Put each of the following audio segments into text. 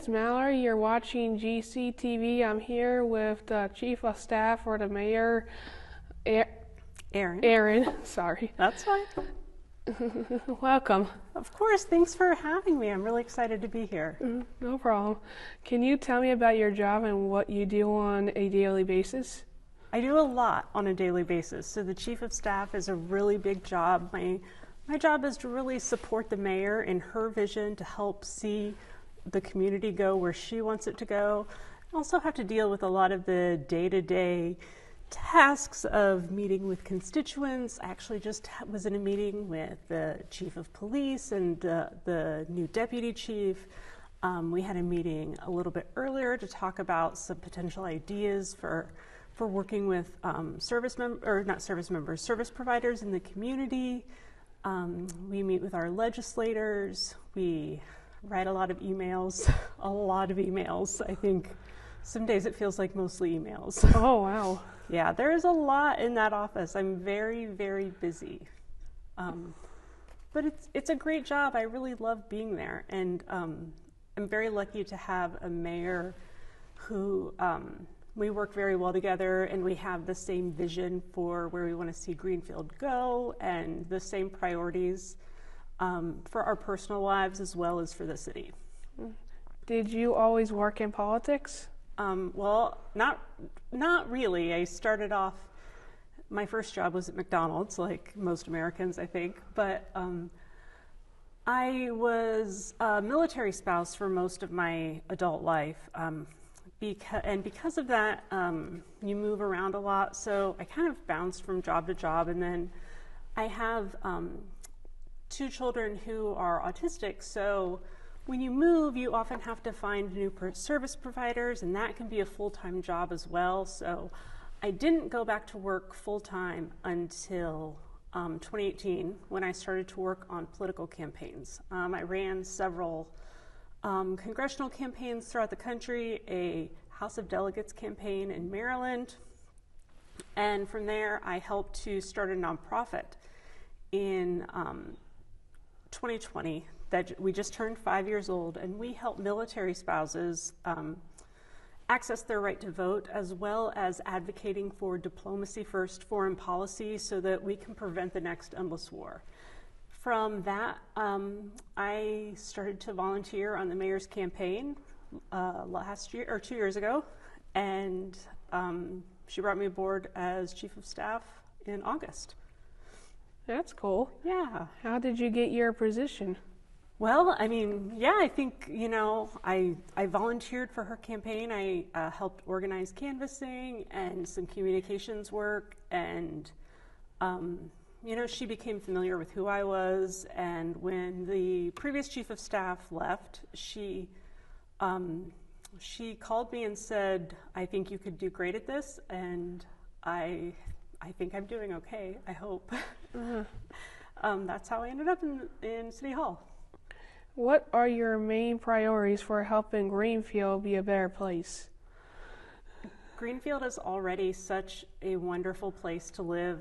is Mallory. You're watching GCTV. I'm here with the Chief of Staff for the Mayor, Erin. Erin, sorry. That's fine. Welcome. Of course, thanks for having me. I'm really excited to be here. No problem. Can you tell me about your job and what you do on a daily basis? I do a lot on a daily basis. So the Chief of Staff is a really big job. My job is to really support the mayor in her vision to help see the community go where she wants it to go. I also have to deal with a lot of the day-to-day tasks of meeting with constituents. I actually just was in a meeting with the Chief of Police and the new Deputy Chief. We had a meeting a little bit earlier to talk about some potential ideas for working with service providers in the community. We meet with our legislators. We write a lot of emails, I think some days it feels like mostly emails. Oh, wow. Yeah, there's a lot in that office. I'm very, very busy. But it's a great job. I really love being there. And I'm very lucky to have a mayor who we work very well together, and we have the same vision for where we want to see Greenfield go and the same priorities for our personal lives as well as for the city. Did you always work in politics? Well, not really. I started off, my first job was at McDonald's, like most Americans, I think, but I was a military spouse for most of my adult life. Because of that, you move around a lot, so I kind of bounced from job to job, and then I have 2 children who are autistic, so when you move, you often have to find new service providers, and that can be a full-time job as well. So I didn't go back to work full-time until 2018, when I started to work on political campaigns. I ran several congressional campaigns throughout the country, a House of Delegates campaign in Maryland, and from there I helped to start a nonprofit in 2020 that we just turned 5 years old, and we help military spouses access their right to vote, as well as advocating for diplomacy first foreign policy so that we can prevent the next endless war. From that, I started to volunteer on the mayor's campaign last year, or 2 years ago, and she brought me aboard as Chief of Staff in August. That's cool. Yeah. How did you get your position? Well, I mean, yeah, I think, I volunteered for her campaign. I helped organize canvassing and some communications work, and she became familiar with who I was, and when the previous Chief of Staff left, she called me and said, I think you could do great at this, and I think I'm doing okay, I hope. That's how I ended up in City Hall. What are your main priorities for helping Greenfield be a better place? Greenfield is already such a wonderful place to live.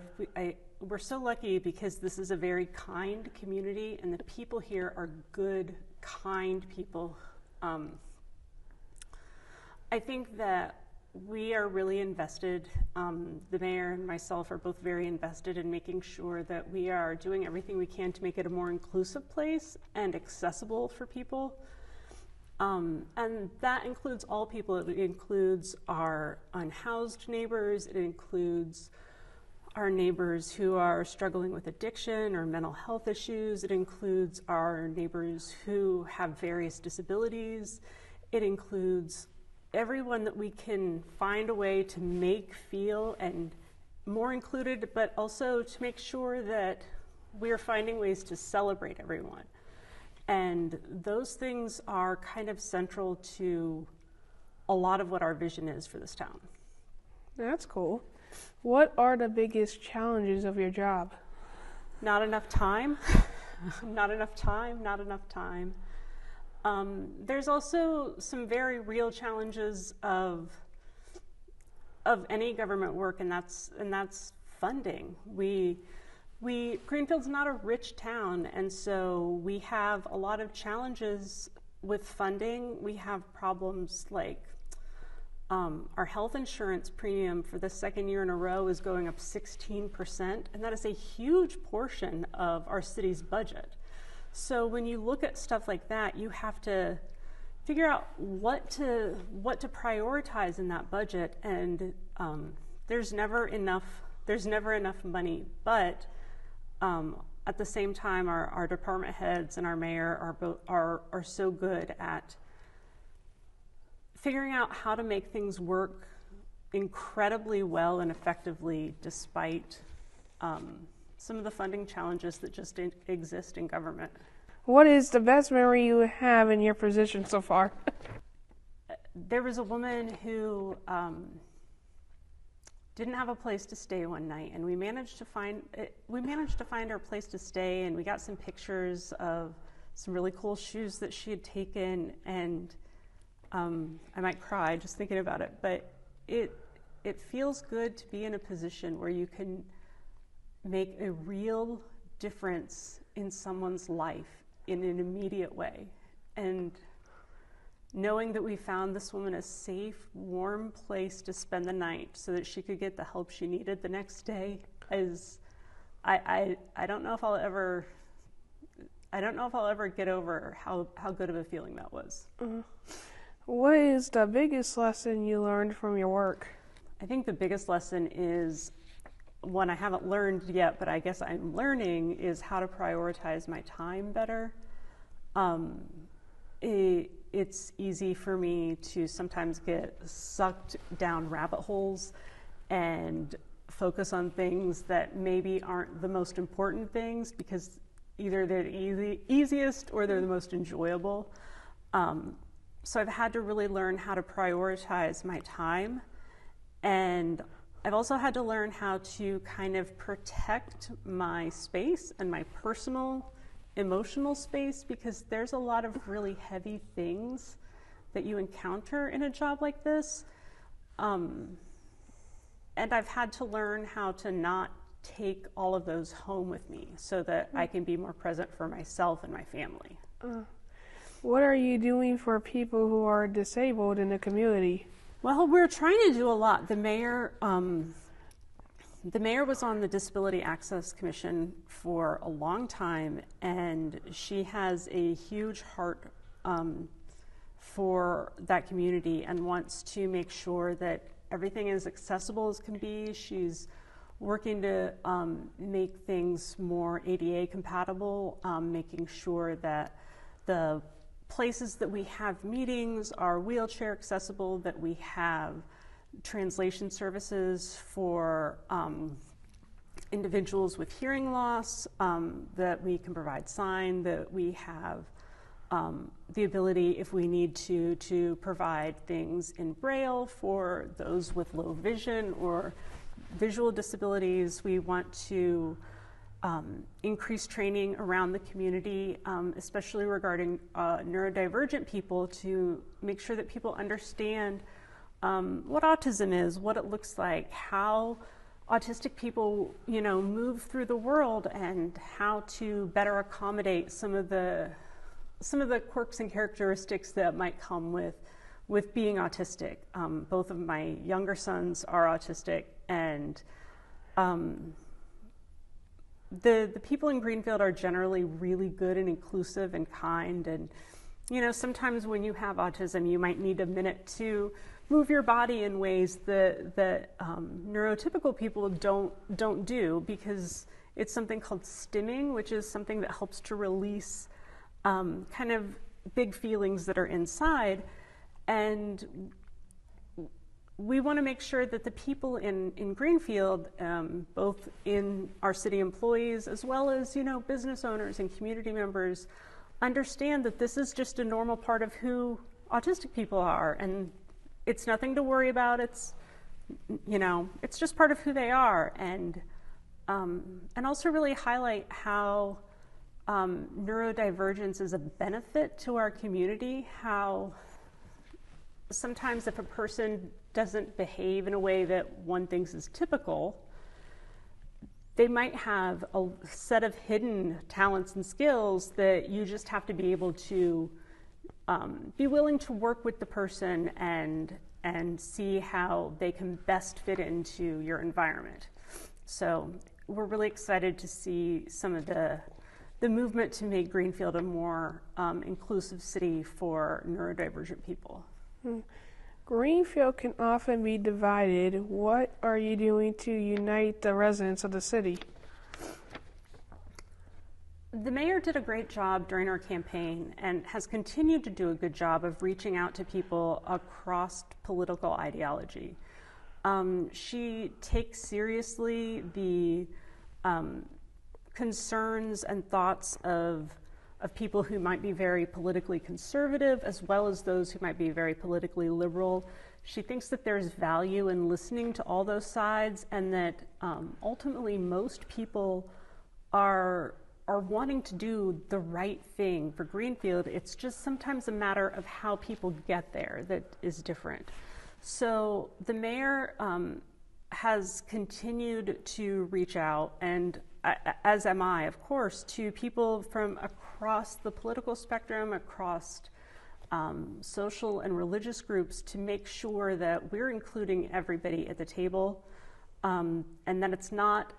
We're so lucky because this is a very kind community, and the people here are good, kind people. I think that we are really invested, the mayor and myself are both very invested in making sure that we are doing everything we can to make it a more inclusive place and accessible for people. And that includes all people. It includes our unhoused neighbors. It includes our neighbors who are struggling with addiction or mental health issues. It includes our neighbors who have various disabilities. It includes everyone that we can find a way to make feel and more included, but also to make sure that we're finding ways to celebrate everyone. And those things are kind of central to a lot of what our vision is for this town. That's cool. What are the biggest challenges of your job? Not enough time. Not enough time. There's also some very real challenges of any government work, and that's funding. Greenfield's not a rich town, and so we have a lot of challenges with funding, we have problems like our health insurance premium for the second year in a row is going up 16%, and that is a huge portion of our city's budget. So when you look at stuff like that, you have to figure out what to prioritize in that budget, and there's never enough money. But at the same time, our department heads and our mayor are so good at figuring out how to make things work incredibly well and effectively despite some of the funding challenges that just exist in government. What is the best memory you have in your position so far? There was a woman who didn't have a place to stay one night, and we managed to find her place to stay, and we got some pictures of some really cool shoes that she had taken, and I might cry just thinking about it, but it feels good to be in a position where you can make a real difference in someone's life in an immediate way. And knowing that we found this woman a safe, warm place to spend the night so that she could get the help she needed the next day is, I don't know if I'll ever get over how good of a feeling that was. Mm-hmm. What is the biggest lesson you learned from your work? I think the biggest lesson is one I haven't learned yet, but I guess I'm learning, is how to prioritize my time better. It's easy for me to sometimes get sucked down rabbit holes and focus on things that maybe aren't the most important things because either they're the easiest or they're the most enjoyable. So I've had to really learn how to prioritize my time, and I've also had to learn how to kind of protect my space and my personal emotional space, because there's a lot of really heavy things that you encounter in a job like this. And I've had to learn how to not take all of those home with me so that I can be more present for myself and my family. What are you doing for people who are disabled in the community? Well, we're trying to do a lot. The mayor was on the Disability Access Commission for a long time, and she has a huge heart for that community and wants to make sure that everything is accessible as can be. She's working to make things more ADA compatible, making sure that the places that we have meetings are wheelchair accessible, that we have translation services for individuals with hearing loss, that we can provide sign, that we have the ability, if we need to provide things in Braille for those with low vision or visual disabilities. We want to increase training around the community, especially regarding neurodivergent people, to make sure that people understand what autism is, what it looks like, how autistic people, move through the world, and how to better accommodate some of the quirks and characteristics that might come with being autistic. Both of my younger sons are autistic, and the people in Greenfield are generally really good and inclusive and kind. And sometimes when you have autism, you might need a minute to move your body in ways that neurotypical people don't do, because it's something called stimming, which is something that helps to release kind of big feelings that are inside. And we want to make sure that the people in Greenfield, both in our city employees as well as business owners and community members, understand that this is just a normal part of who autistic people are, and it's nothing to worry about. It's just part of who they are, and also really highlight how neurodivergence is a benefit to our community. How sometimes if a person doesn't behave in a way that one thinks is typical, they might have a set of hidden talents and skills that you just have to be able to be willing to work with the person and see how they can best fit into your environment. So we're really excited to see some of the movement to make Greenfield a more inclusive city for neurodivergent people. Greenfield can often be divided. What are you doing to unite the residents of the city? The mayor did a great job during our campaign and has continued to do a good job of reaching out to people across political ideology. She takes seriously the concerns and thoughts of people who might be very politically conservative, as well as those who might be very politically liberal. She thinks that there's value in listening to all those sides, and that ultimately most people are wanting to do the right thing for Greenfield. It's just sometimes a matter of how people get there that is different. So the mayor has continued to reach out, and as am I, of course, to people from across the political spectrum, across social and religious groups, to make sure that we're including everybody at the table, and that it's not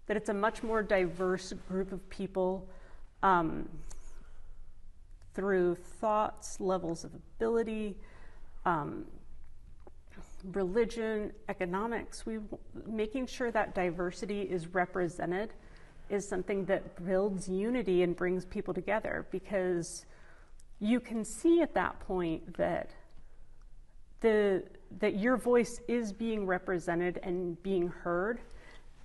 that it's a much more diverse group of people through thoughts, levels of ability, religion, economics. Making sure that diversity is represented is something that builds unity and brings people together, because you can see at that point that your voice is being represented and being heard.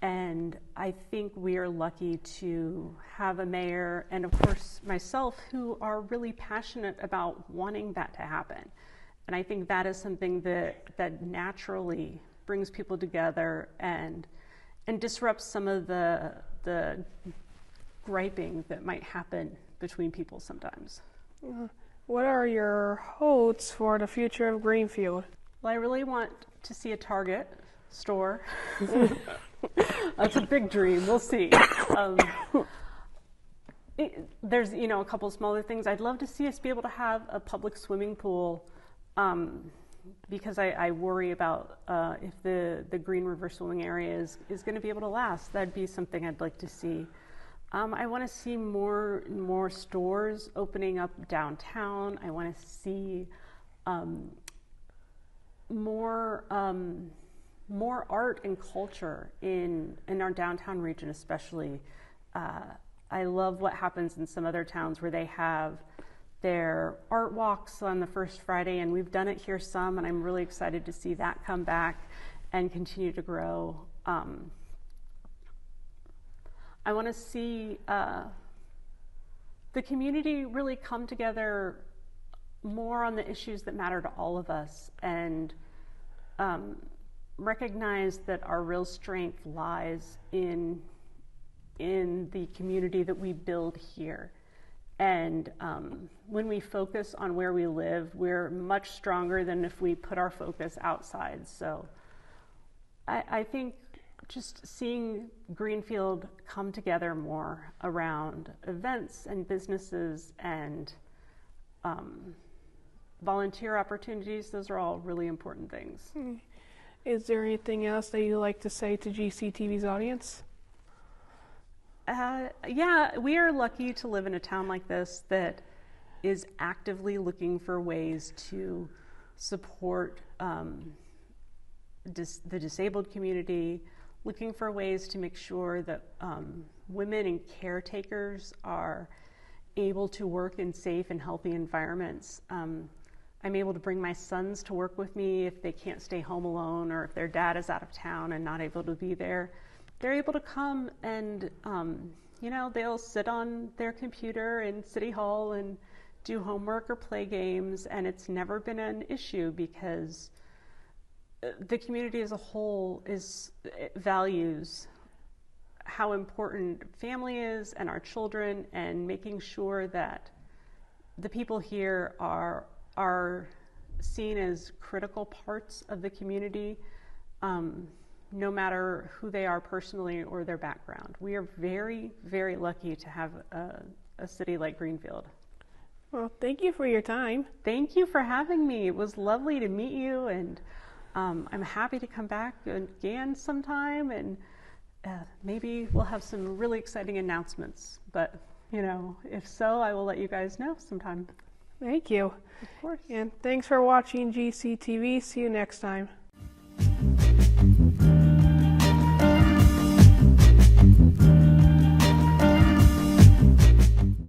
And I think we are lucky to have a mayor, and of course myself, who are really passionate about wanting that to happen. And I think that is something that naturally brings people together and disrupts some of the griping that might happen between people sometimes. What are your hopes for the future of Greenfield? Well, I really want to see a Target store. That's a big dream. We'll see. There's, a couple smaller things. I'd love to see us be able to have a public swimming pool, because I worry about if the Green River swimming area is going to be able to last. That'd be something I'd like to see. I want to see more stores opening up downtown. I want to see more art and culture in our downtown region, especially. I love what happens in some other towns where they have their art walks on the first Friday, and we've done it here some, and I'm really excited to see that come back and continue to grow. I want to see the community really come together more on the issues that matter to all of us, and recognize that our real strength lies in the community that we build here. And when we focus on where we live, we're much stronger than if we put our focus outside. So I think just seeing Greenfield come together more around events and businesses and volunteer opportunities, those are all really important things. Is there anything else that you'd like to say to GCTV's audience? Yeah, we are lucky to live in a town like this that is actively looking for ways to support the disabled community, looking for ways to make sure that women and caretakers are able to work in safe and healthy environments. I'm able to bring my sons to work with me if they can't stay home alone, or if their dad is out of town and not able to be there. They're able to come and, they'll sit on their computer in City Hall and do homework or play games, and it's never been an issue because the community as a whole values how important family is and our children, and making sure that the people here are seen as critical parts of the community, no matter who they are personally or their background. We are very, very lucky to have a city like Greenfield. Well, thank you for your time. Thank you for having me. It was lovely to meet you, and I'm happy to come back again sometime, and maybe we'll have some really exciting announcements. But, if so, I will let you guys know sometime. Thank you. Of course. And thanks for watching GCTV. See you next time.